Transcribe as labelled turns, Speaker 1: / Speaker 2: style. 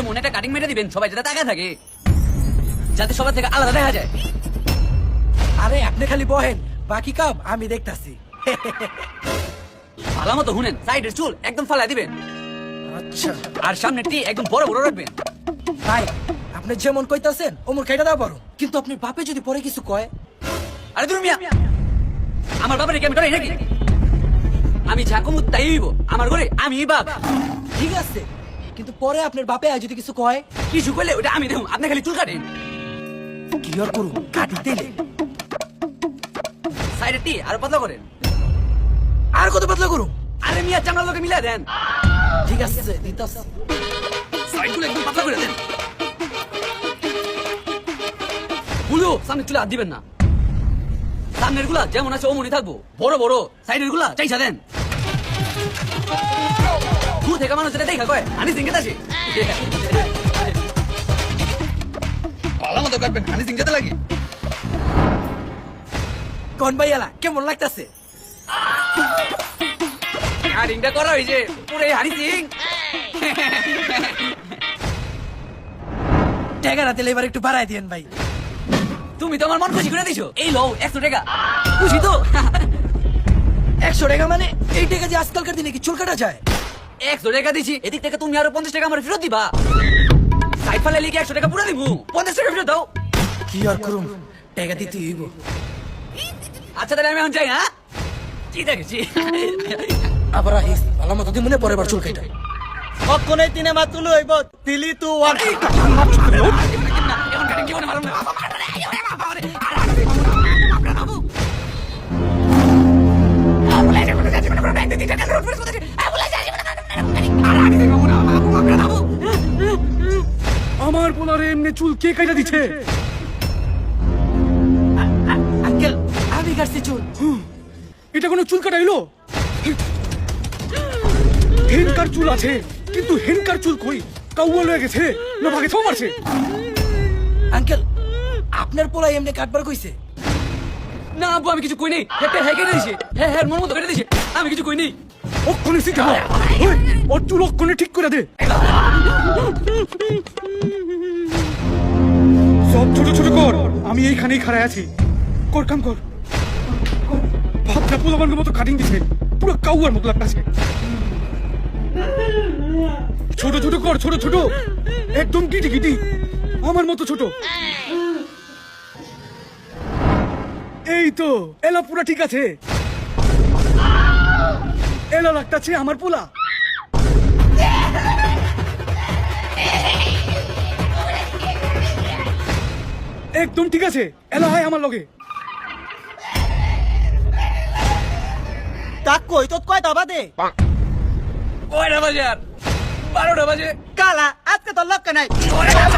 Speaker 1: এমন একটা কাটিং মেরে দিবেন সবাই যাতে তাকায় থাকে, যাতে সবার থেকে আলাদা দেখা যায়।
Speaker 2: আরে আপনি খালি বহেন, বাকি কাম আমি দেখতাছি।
Speaker 1: ভালো মতো শুনেন, সাইডের চুল একদম ফালাই দিবেন,
Speaker 2: আচ্ছা
Speaker 1: আর সামনের টি একদম বড় বড় রাখবেন।
Speaker 2: ভাই, আপনি যেমন কইতাছেন ওমন খাইটা দাও পারো, কিন্তু আপনার বাপে যদি পরে কিছু কয়?
Speaker 1: আরে তুমি মিয়া, আমার বাবার কি আমি ডরাই নাকি? আমি যা কমু তাই হইব, আমার ঘরে আমি বাপ।
Speaker 2: ঠিক আছে, কিন্তু পরে আপনার বাপে যদি কিছু কয়?
Speaker 1: কিছু করলে ওটা আমি দেখুন, আপনি খালি চুল কাটেন।
Speaker 2: কি আর করুন, কাটি দিলে
Speaker 1: সাইডের টি আর পাতলা করেন।
Speaker 2: আর কত পাতলা করুন?
Speaker 1: আরে মিয়া চামড়ার লোকে মিলাই দেন।
Speaker 2: ঠিক আছে দিতাছি।
Speaker 1: সাইডগুলো একদম পাতলা করে দেন। বুঝো সামনে চুলে হাত দিবেন না, সামনের গুলা যেমন আছে অমনই থাকবো, বড় বড়। সাইডের গুলা চাইছা দেন। দূর থেকে মানুষ যেটা দেখা কয় হানি সিং আছে, ভালো মতো কাটবেন, হানি সিং যেতে লাগে।
Speaker 2: কোন ভাইয়ালা কেমন লাগতাছে?
Speaker 1: কাটিংটা করা হয়েছে পুরো হানি সিং।
Speaker 2: টাকাটা দিলে এবার একটু বাড়াই দিয়েন ভাই।
Speaker 1: তুমি তো আমার মন খুশি করে দিছো। এই লও 100 টাকা, খুশি তো?
Speaker 2: 100 টাকা মানে এই টাকা যে আজকালকার দিনে কি চুল কাটা যায়?
Speaker 1: 100 টাকা দিছি, এদিক থেকে তুমি আরো 50 টাকা আমার ফেরত দিবা। সাইড ফালে লিখে 100 টাকা পুরো দিব, 50 টাকা ফেরত দাও।
Speaker 2: কি আর করুন, টাকা দিতে হইব।
Speaker 1: আচ্ছা তাহলে আমি এখন যাই। হ্যাঁ ঠিক আছে।
Speaker 2: আবার আহিস, ভালো মতো দি মনে পরে বার চুল কাটা।
Speaker 3: কখনোই তিনে মাত্র লইব 3 2 1।
Speaker 1: এখন কাটিং কি মনে মারুন না।
Speaker 4: আমার পোলারে এমনি চুল কে কাইটা দিচ্ছে?
Speaker 2: আঙ্কেল আমি কাটছি চুল।
Speaker 4: এটা কোনো চুল কাটা এলো? হেনকার চুল আছে, কিন্তু হেনকার চুল কই? কাউয়া লয়ে গেছে না ভাগে ছো মারছে?
Speaker 2: আঙ্কেল আপনার পোলা এমনি কাটবার কইছে?
Speaker 1: না আব্বু আমি কিছু কই নাই, হ্যাঁ কেটে দিছে, হ্যাঁ মন মতো কেটে দিছে, আমি কিছু কই নাই।
Speaker 4: অক্ষণে শিখে ওর চুল অক্ষণে ঠিক করে দে। সব ছোট ছোট কর, আমি এইখানেই খাড়ায় আছি। কর কাম কর। ভাবনা পোলাবানের মতো কাটিং দিছে, পুরো কাউয়ার মতো লাগতাছে। ছোট ছোট কর, ছোট ছোট, একদম গিটি গিটি, আমার মতো ছোট। এই তো এলা পুরা ঠিক আছে। এলা লাগতাছে আমার পোলা। একদম ঠিক আছে, এলা হয় আমার লগে।
Speaker 3: তাক কই তো কয়টা বাদে?
Speaker 1: কয়টা বাজে আর? 12টা বাজে।
Speaker 3: কালা আজকে তো লক্ষ্য নাই।
Speaker 1: ওরে বাবা,